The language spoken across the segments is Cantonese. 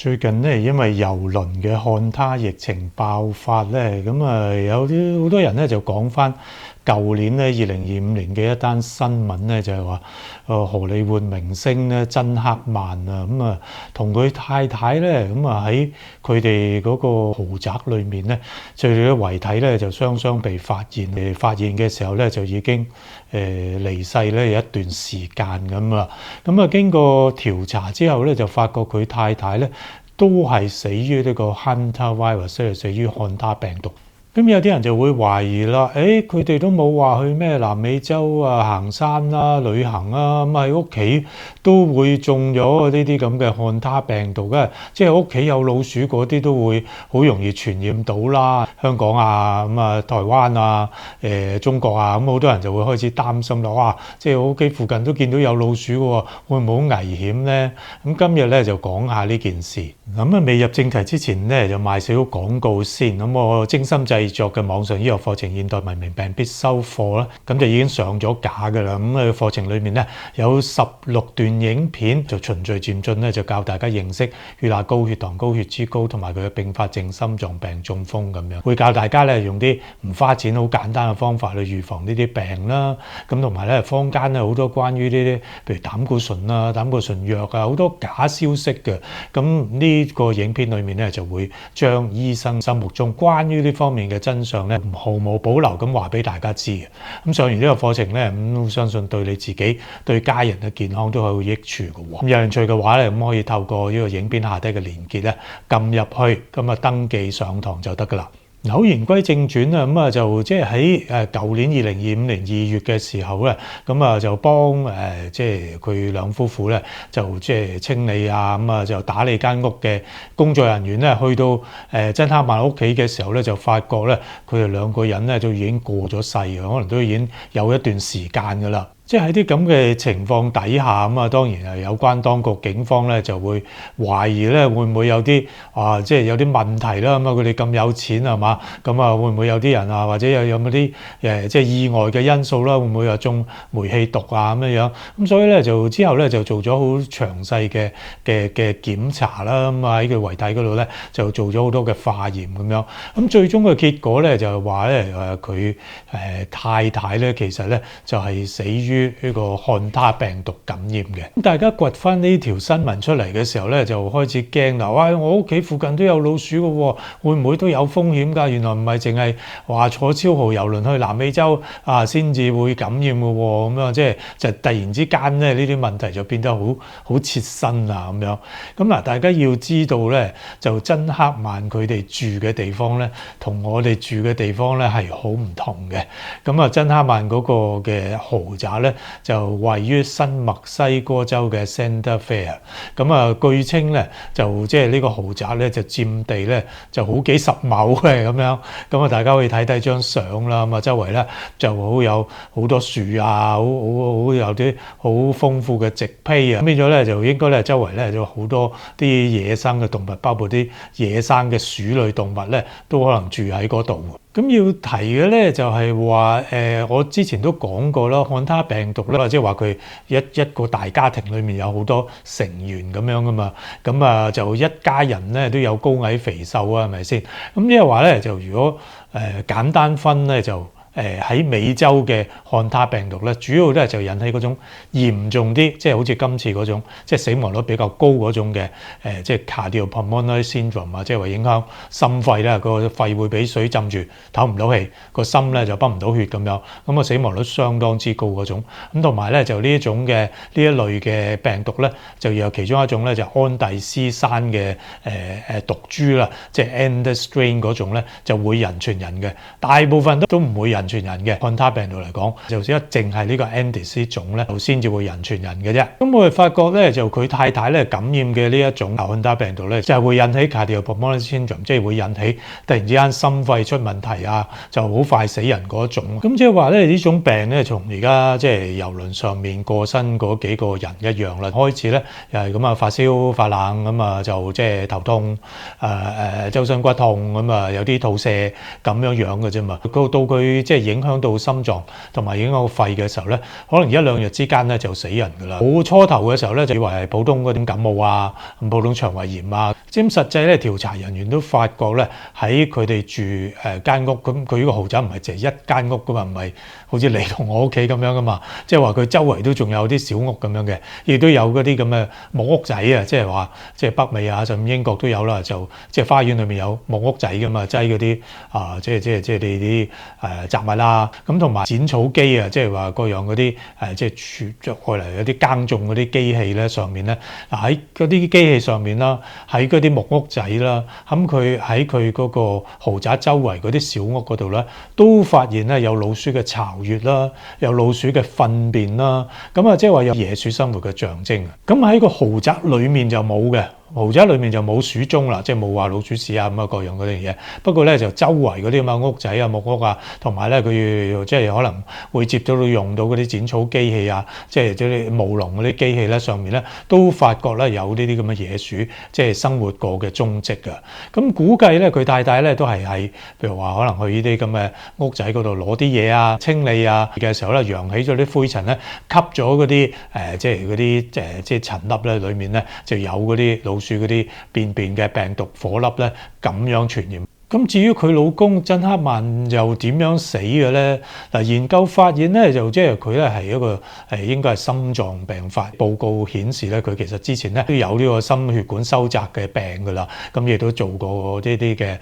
最近咧，因為郵輪嘅漢他疫情爆發咧，有啲好多人咧就講翻舊年咧2025年嘅一單新聞咧，就係話荷里活明星咧珍克曼啊，同佢太太咧喺佢哋嗰個豪宅裏面咧，佢哋嘅遺體咧就雙雙被發現，發現嘅時候咧就已經離世咧有一段時間咁啦。經過調查之後咧，就發覺佢太太咧都係死於呢個 hantavirus， 即係死於漢他病毒。咁有啲人就會懷疑啦，佢哋都冇話去咩南美洲啊行山啦、旅行啊，喺屋企都會中咗呢啲咁嘅漢他病毒嘅，即係屋企有老鼠嗰啲都會好容易傳染到啦。香港啊、台灣啊、中國啊，好多人就會開始擔心啦。哇！即係我屋企附近都見到有老鼠喎，會唔會好危險咧？咁今日咧就講下呢件事。未入正題之前咧，就賣少少廣告先。我精心製作嘅網上醫學課程《現代文明病必修課》啦，咁就已經上咗架㗎啦。課程裏面咧有16段影片，就循序漸進咧就教大家認識血壓高、血糖高、血脂高同埋佢嘅併發症、心臟病、中風咁樣，會教大家咧用啲唔花錢、好簡單嘅方法去預防呢啲病啦。咁同埋咧坊間咧好多關於呢啲，譬如膽固醇啊、膽固醇藥啊，好多假消息嘅。咁呢個影片裏面咧就會將醫生心目中關於呢方面嘅真相咧毫無保留咁話俾大家知嘅。上完呢個課程咧，相信對你自己、對家人嘅健康都係有益處嘅喎。有興趣嘅話咧，可以透過呢個影片下低嘅連結咧，撳入去，登記上堂就得㗎啦。好，言歸正傳啊，就即係喺舊年2025年2月嘅時候咧，就幫即係佢兩夫婦咧，就即係清理啊，就打理間屋嘅工作人員咧，去到珍克曼屋企嘅時候咧，就發覺咧，佢哋兩個人咧就已經過咗世嘅，可能都已經有一段時間㗎啦。即係喺啲咁嘅情況底下當然係有關當局警方咧就會懷疑咧會唔會有啲即係有啲問題啦。佢哋咁有錢係嘛？會唔會有啲人或者有冇啲即係意外嘅因素啦？會唔會又中煤氣毒啊咁樣？咁所以咧就之後咧就做咗好詳細嘅檢查啦。喺佢遺體嗰度咧就做咗好多嘅化驗咁樣。最終嘅結果咧就係話咧佢太太咧其實咧就係死於呢個漢他病毒感染嘅。大家掘翻呢條新聞出嚟嘅時候咧，就開始驚啦！哇，我屋企附近都有老鼠嘅喎，會唔會都有風險㗎？原來唔係淨係話坐超豪郵輪去南美洲先至會感染嘅喎。即係就突然之間咧，呢啲問題就變得好切身啊咁樣。嗱，大家要知道咧，就珍克曼佢哋住嘅地方咧，同我哋住嘅地方咧係好唔同嘅。珍克曼嗰個嘅豪宅咧就位於新墨西哥州嘅 Santa Fe。據稱咧就即係呢個豪宅咧就佔地咧就好幾十畝嘅咁樣。大家可以睇睇張相啦。周圍咧就好有好多樹啊，好有啲好豐富嘅植被啊。變咗咧就應該咧周圍咧就好多啲野生嘅動物，包括啲野生嘅鼠類動物咧都可能住喺嗰度。要提嘅咧就係話我之前都講過啦，漢他病毒咧，即係話佢一個大家庭裏面有好多成員咁樣噶嘛，就一家人咧都有高矮肥瘦啊，係咪先？即係話咧就如果簡單分咧就喺美洲嘅漢他病毒咧，主要咧就引起嗰種嚴重啲，即係好似今次嗰種，即係死亡率比較高嗰種嘅即係 cardiopulmonary syndrome 即係話影響心肺咧，個肺會俾水浸住，唞唔到氣，個心咧就泵唔到血咁樣，死亡率相當之高嗰種。同埋咧就呢一種嘅呢一類嘅病毒咧，就有其中一種咧就安第斯山嘅毒株啦，即係 Andes strain 嗰種咧就會人傳人嘅，大部分都唔會人傳人嘅。漢他病毒嚟講，就只一淨係呢個 Andes 種咧，就先至會人傳人嘅啫。我哋發覺咧，就佢太太咧感染嘅呢一種漢他病毒咧，就係會引起 cardiopulmonary syndrome， 即係會引起突然之間心肺出問題啊，就好快死人嗰種。即係話咧呢種病咧，從而家即係郵輪上面過身嗰幾個人一樣啦。開始咧又係咁發燒發冷就即係頭痛周身骨痛有啲肚瀉咁樣嘅啫嘛。到佢即即係影響到心臟同埋影響到肺嘅時候咧，可能一兩日之間咧就死人㗎啦。好初頭嘅時候咧，就以為係普通嗰啲感冒啊、普通腸胃炎啊。咁實際咧，調查人員都發覺咧，喺佢哋住間屋，咁佢呢個豪宅唔係淨係一間屋㗎嘛，唔係好似你同我屋企咁樣㗎嘛，即係話佢周圍都仲有啲小屋咁樣嘅，亦都有嗰啲咁嘅木屋仔啊，即係話即係北美啊，甚至英國都有啦，就即係花園裏面有木屋仔㗎嘛，擠嗰啲即係你啲雜物啦，咁同埋剪草機啊，即係話各樣嗰啲即係愛嚟嗰啲耕種嗰啲機器咧上面咧，喺嗰啲機器上面啦，喺嗰啲木屋仔啦，咁佢喺佢嗰個豪宅周圍嗰啲小屋嗰度咧，都發現咧有老鼠嘅巢穴啦，有老鼠嘅糞便啦，咁啊即係話有野鼠生活嘅象徵。咁喺個豪宅裡面就冇嘅。豪宅裏面就冇鼠蹤啦，即係冇話老鼠屎啊咁啊各樣嗰啲嘢。不過咧就周圍嗰啲咁嘅屋仔啊、木屋啊，同埋咧佢即係可能會接到用到嗰啲剪草機器啊，即係啲務農嗰啲機器咧上面咧都發覺咧有呢啲咁嘅野鼠即係生活過嘅蹤跡㗎。咁估計咧佢太太咧都係譬如話可能去呢啲咁嘅屋仔嗰度攞啲嘢啊、清理啊嘅時候咧，揚起咗啲灰塵咧，吸咗嗰啲即係嗰啲即係塵粒咧，裡面咧就有嗰啲老鼠嗰啲便便嘅病毒顆粒咧，咁樣傳染。咁至於佢老公珍克曼又點樣死嘅咧？嗱，研究發現咧，就即係佢咧係一個應該係心臟病發。報告顯示咧，佢其實之前咧都有呢個心血管收窄嘅病㗎啦。咁亦都做過呢啲嘅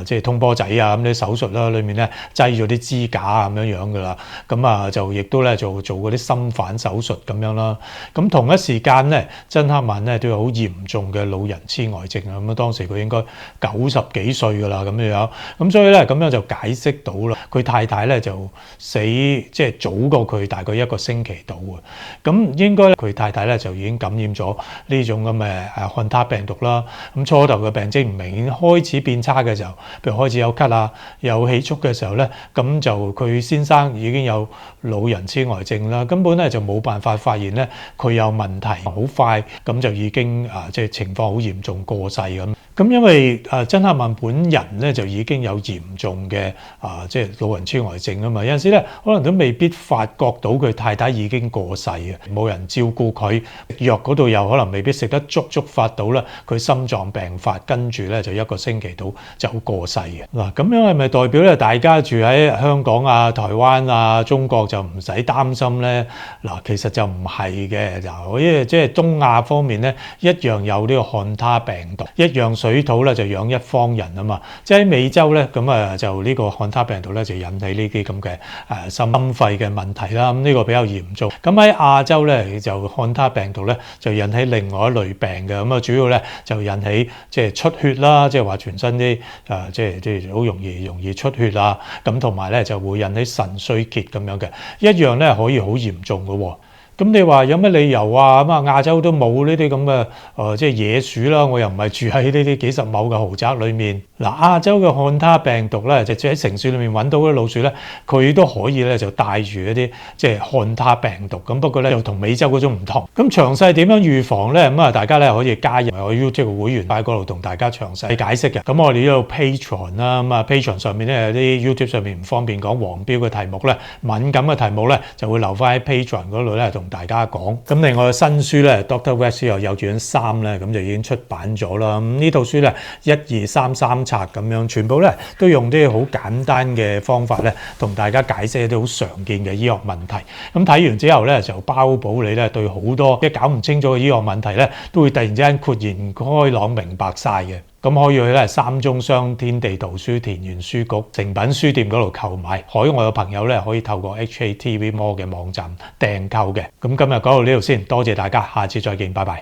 即係通波仔啊咁啲手術啦，裏面咧擠咗啲支架啊咁樣㗎啦。咁就亦都咧做嗰啲心瓣手術咁樣啦。咁同一時間咧，珍克曼咧都有好嚴重嘅老人痴呆症啊。咁當時佢應該90幾歲㗎啦。咁所以咧咁樣就解釋到啦，佢太太咧就死即係早過佢大概1個星期到啊。咁應該佢太太咧就已經感染咗呢種咁嘅漢他病毒啦。咁初頭嘅病徵唔明顯，開始變差嘅時候，譬如開始有咳啊、有氣促嘅時候咧，咁就佢先生已經有老人痴呆症啦，根本咧就冇辦法發現咧佢有問題，好快咁就已經即係情況好嚴重過世咁。咁因為珍克曼本人咧就已經有嚴重嘅即係老人痴呆症啊嘛，有陣時咧可能都未必發覺到佢太太已經過世嘅，冇人照顧佢，藥嗰度又可能未必食得足，觸發到啦佢心臟病發，跟住咧就1個星期到就過世嘅。嗱，咁樣係咪代表咧大家住喺香港啊、台灣啊、中國就唔使擔心咧？嗱，其實就唔係嘅，就因為即係東亞方面咧一樣有呢個漢他病毒，一樣水土咧就養一方人啊嘛。即係喺美洲咧，咁就呢個漢他病毒咧就引起呢啲咁嘅心肺嘅問題啦。咁呢個比較嚴重。咁喺亞洲咧就漢他病毒咧就引起另外一類病嘅。咁主要咧就引起即係出血啦，即係話全身啲即係好容易出血啊。咁同埋咧就會引起腎衰竭咁樣嘅，一樣咧可以好嚴重嘅喎。咁你話有咩理由啊？亞洲都冇呢啲咁嘅即係野鼠啦，我又唔係住喺呢啲幾十畝嘅豪宅裏面。嗱，亞洲嘅漢他病毒咧，就喺城市裏面揾到嘅老鼠咧，佢都可以咧就帶住一啲即係漢他病毒。咁不過咧又同美洲嗰種唔同。咁詳細點樣預防咧？大家咧可以加入我 YouTube 會員喺嗰度同大家詳細解釋嘅。咁我哋呢度 Patreon 啦，Patreon 上面咧有啲 YouTube 上面唔方便講黃標嘅題目咧，敏感嘅題目咧就會留翻喺 Patreon 嗰度咧同大家講。咁另外新書咧 Dr. West 幼稚園3咧咁就已經出版咗啦。咁呢套書咧1、2、3冊咁樣，全部咧都用啲好簡單嘅方法咧同大家解釋一啲好常見嘅醫學問題。咁睇完之後咧就包保你咧對好多即係搞唔清楚嘅醫學問題咧都會突然之間豁然開朗明白晒嘅。咁可以去咧三中商、天地圖書、田園書局、誠品書店嗰度購買。海外嘅朋友咧可以透過 HATV Mall 嘅網站訂購嘅。咁今日講到呢度先，多謝大家，下次再見，拜拜。